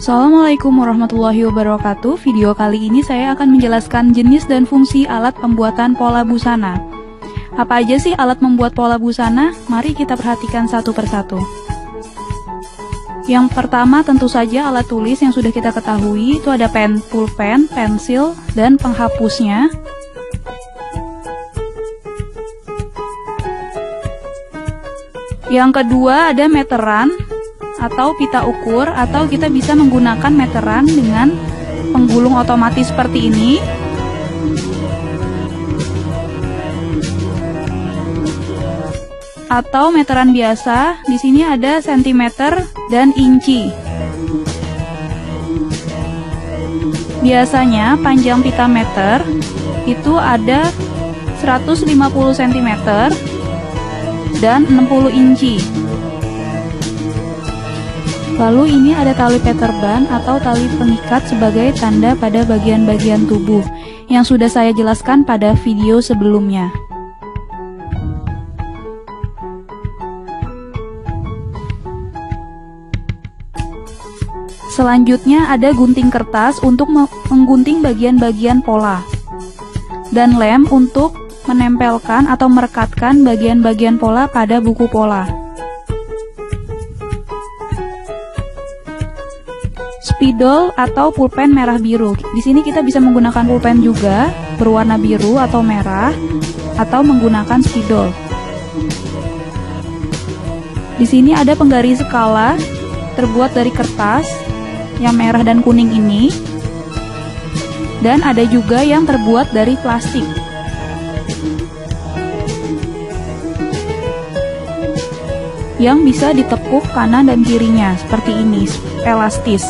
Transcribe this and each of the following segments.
Assalamualaikum warahmatullahi wabarakatuh. Video kali ini saya akan menjelaskan jenis dan fungsi alat pembuatan pola busana. Apa aja sih alat membuat pola busana? Mari kita perhatikan satu persatu. Yang pertama tentu saja alat tulis yang sudah kita ketahui, itu ada pulpen, pensil, dan penghapusnya. Yang kedua ada meteran atau pita ukur, atau kita bisa menggunakan meteran dengan penggulung otomatis seperti ini. Atau meteran biasa, di sini ada sentimeter dan inci. Biasanya panjang pita meter itu ada 150 cm dan 60 inci. Lalu ini ada tali Peterban atau tali pengikat sebagai tanda pada bagian-bagian tubuh yang sudah saya jelaskan pada video sebelumnya. Selanjutnya ada gunting kertas untuk menggunting bagian-bagian pola, dan lem untuk menempelkan atau merekatkan bagian-bagian pola pada buku pola. Spidol atau pulpen merah biru. Di sini kita bisa menggunakan pulpen juga berwarna biru atau merah, atau menggunakan spidol. Di sini ada penggaris skala terbuat dari kertas yang merah dan kuning ini, dan ada juga yang terbuat dari plastik. Yang bisa ditekuk kanan dan kirinya seperti ini, elastis,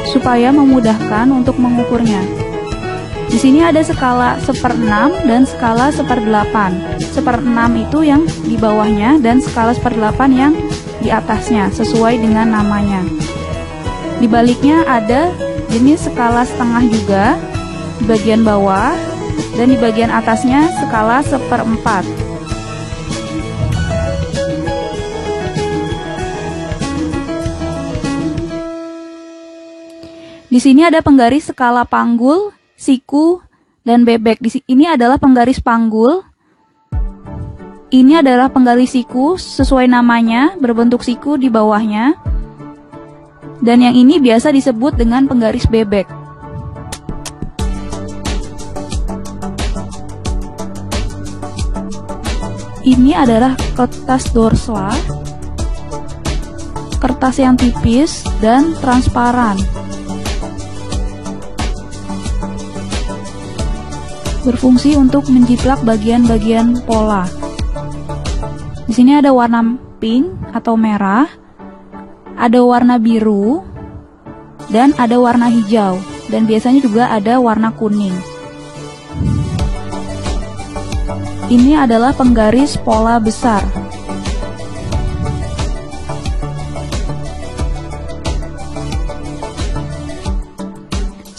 supaya memudahkan untuk mengukurnya. Di sini ada skala 1/6 dan skala 1/8. 1/6 itu yang di bawahnya dan skala 1/8 yang di atasnya, sesuai dengan namanya. Di baliknya ada jenis skala setengah juga di bagian bawah, dan di bagian atasnya skala 1/4. Di sini ada penggaris skala panggul, siku, dan bebek. Ini adalah penggaris panggul. Ini adalah penggaris siku sesuai namanya, berbentuk siku di bawahnya. Dan yang ini biasa disebut dengan penggaris bebek. Ini adalah kertas dorsal, kertas yang tipis dan transparan, berfungsi untuk menjiplak bagian-bagian pola. Di sini ada warna pink atau merah, ada warna biru, dan ada warna hijau, dan biasanya juga ada warna kuning. Ini adalah penggaris pola besar.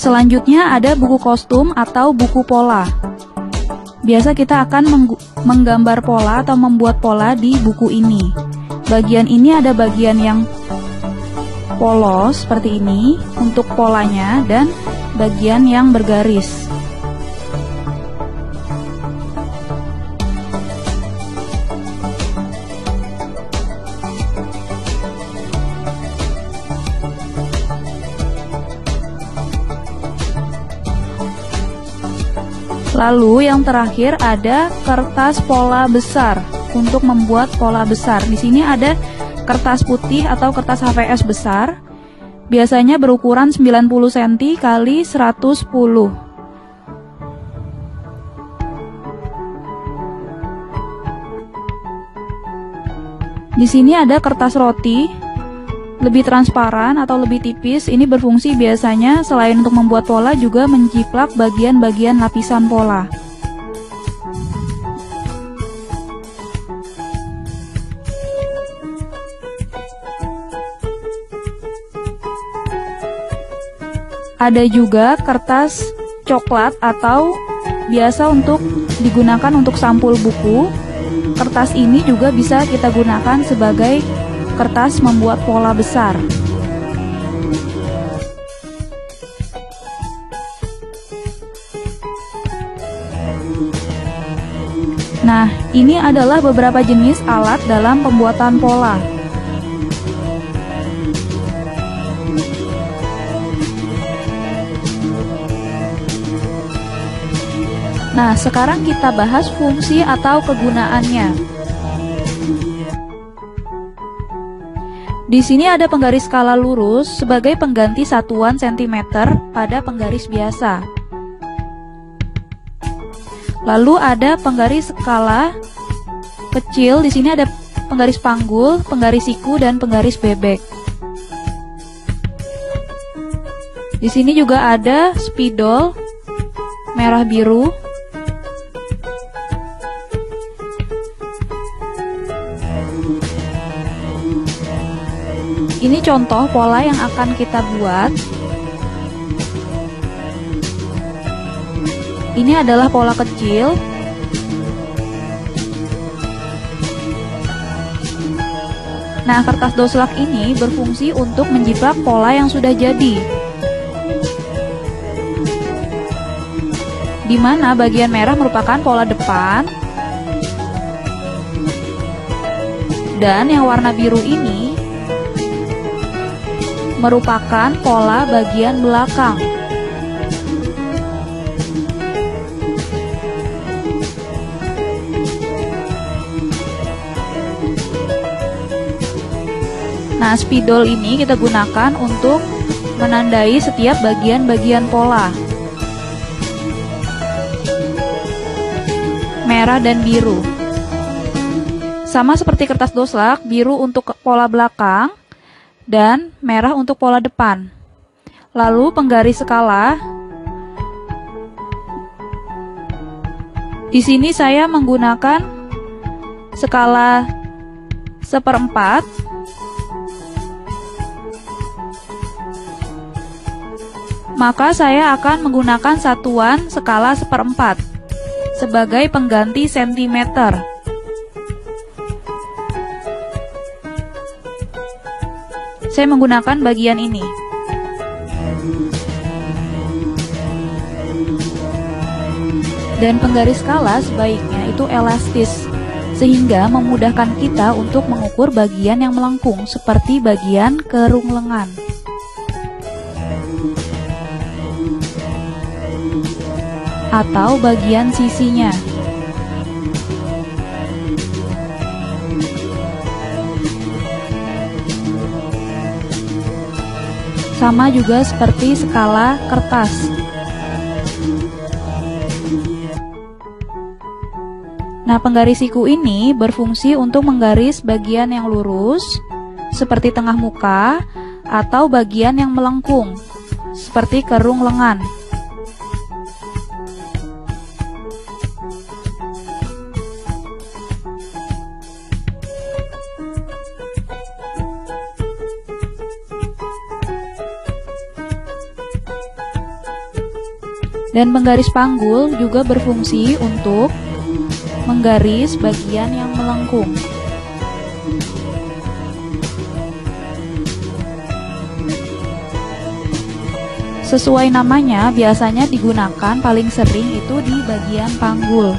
Selanjutnya ada buku kostum atau buku pola. Biasa kita akan menggambar pola atau membuat pola di buku ini. Bagian ini ada bagian yang polos seperti ini untuk polanya, dan bagian yang bergaris. Lalu yang terakhir ada kertas pola besar untuk membuat pola besar. Di sini ada kertas putih atau kertas HVS besar. Biasanya berukuran 90 cm kali 110. Di sini ada kertas roti, lebih transparan atau lebih tipis. Ini berfungsi biasanya selain untuk membuat pola juga menjiplak bagian-bagian lapisan pola. Ada juga kertas coklat atau biasa untuk digunakan untuk sampul buku. Kertas ini juga bisa kita gunakan sebagai kertas membuat pola besar. Nah, ini adalah beberapa jenis alat dalam pembuatan pola. Nah, sekarang kita bahas fungsi atau kegunaannya. Di sini ada penggaris skala lurus sebagai pengganti satuan cm pada penggaris biasa. Lalu ada penggaris skala kecil, di sini ada penggaris panggul, penggaris siku, dan penggaris bebek. Di sini juga ada spidol merah biru. Ini contoh pola yang akan kita buat. Ini adalah pola kecil. Nah, kertas doslak ini berfungsi untuk menjiplak pola yang sudah jadi, di mana bagian merah merupakan pola depan, dan yang warna biru ini merupakan pola bagian belakang. Nah, spidol ini kita gunakan untuk menandai setiap bagian-bagian pola. Merah dan biru. Sama seperti kertas doslak, biru untuk pola belakang dan merah untuk pola depan. Lalu penggaris skala. Di sini saya menggunakan skala 1/4. Maka saya akan menggunakan satuan skala 1/4 sebagai pengganti sentimeter. Saya menggunakan bagian ini. Dan penggaris skala sebaiknya itu elastis, sehingga memudahkan kita untuk mengukur bagian yang melengkung, seperti bagian kerung lengan. Atau bagian sisinya. Sama juga seperti skala kertas. Nah, penggaris siku ini berfungsi untuk menggaris bagian yang lurus, seperti tengah muka, atau bagian yang melengkung, seperti kerung lengan. Dan penggaris panggul juga berfungsi untuk menggaris bagian yang melengkung. Sesuai namanya, biasanya digunakan paling sering itu di bagian panggul.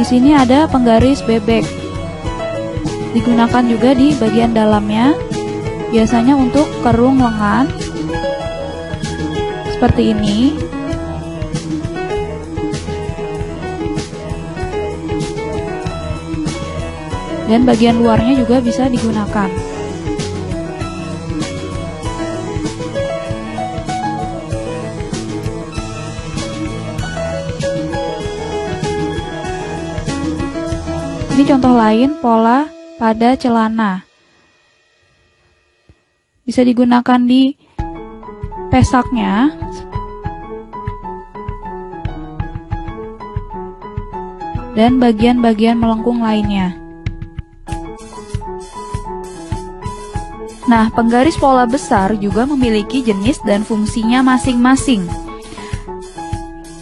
Di sini ada penggaris bebek. Digunakan juga di bagian dalamnya, biasanya untuk kerung lengan. Seperti ini. Dan bagian luarnya juga bisa digunakan. Ini contoh lain pola pada celana. Bisa digunakan di pesaknya. Dan bagian-bagian melengkung lainnya. Nah, penggaris pola besar juga memiliki jenis dan fungsinya masing-masing.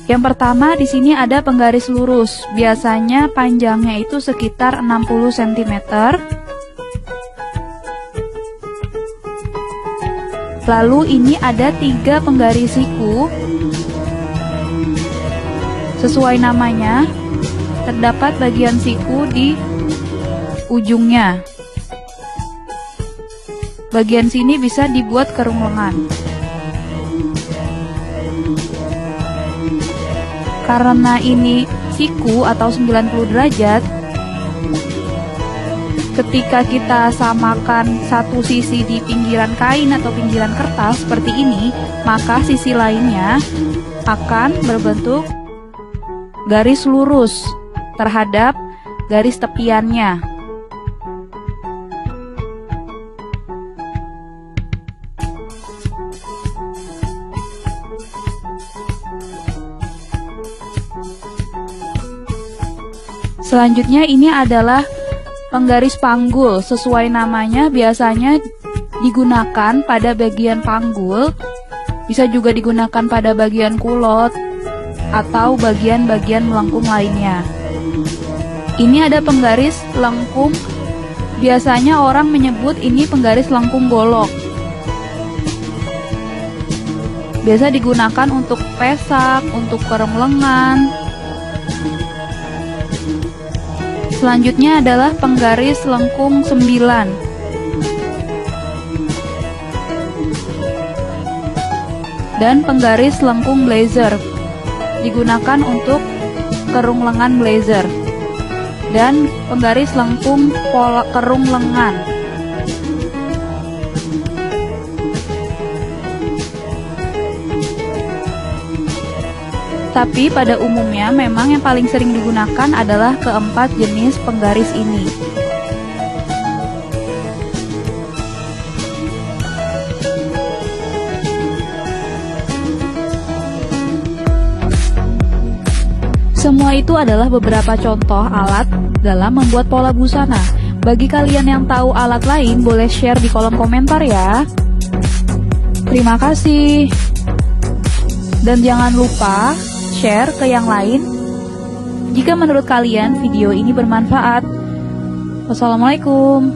Yang pertama di sini ada penggaris lurus. Biasanya panjangnya itu sekitar 60 cm. Lalu ini ada 3 penggaris siku. Sesuai namanya, terdapat bagian siku di ujungnya. Bagian sini bisa dibuat kerung lengan. Karena ini siku atau 90 derajat, ketika kita samakan satu sisi di pinggiran kain atau pinggiran kertas seperti ini, maka sisi lainnya akan berbentuk garis lurus terhadap garis tepiannya. Selanjutnya ini adalah penggaris panggul. Sesuai namanya biasanya digunakan pada bagian panggul, bisa juga digunakan pada bagian kulot atau bagian-bagian melengkung lainnya. Ini ada penggaris lengkung. Biasanya orang menyebut ini penggaris lengkung golok. Biasa digunakan untuk pesak, untuk kerung lengan. Selanjutnya adalah penggaris lengkung 9. Dan penggaris lengkung blazer. Digunakan untuk kerung lengan blazer. Dan penggaris lengkung pola kerung lengan. Tapi pada umumnya memang yang paling sering digunakan adalah keempat jenis penggaris ini. Semua itu adalah beberapa contoh alat dalam membuat pola busana. Bagi kalian yang tahu alat lain, boleh share di kolom komentar ya. Terima kasih. Dan jangan lupa share ke yang lain jika menurut kalian video ini bermanfaat. Wassalamualaikum.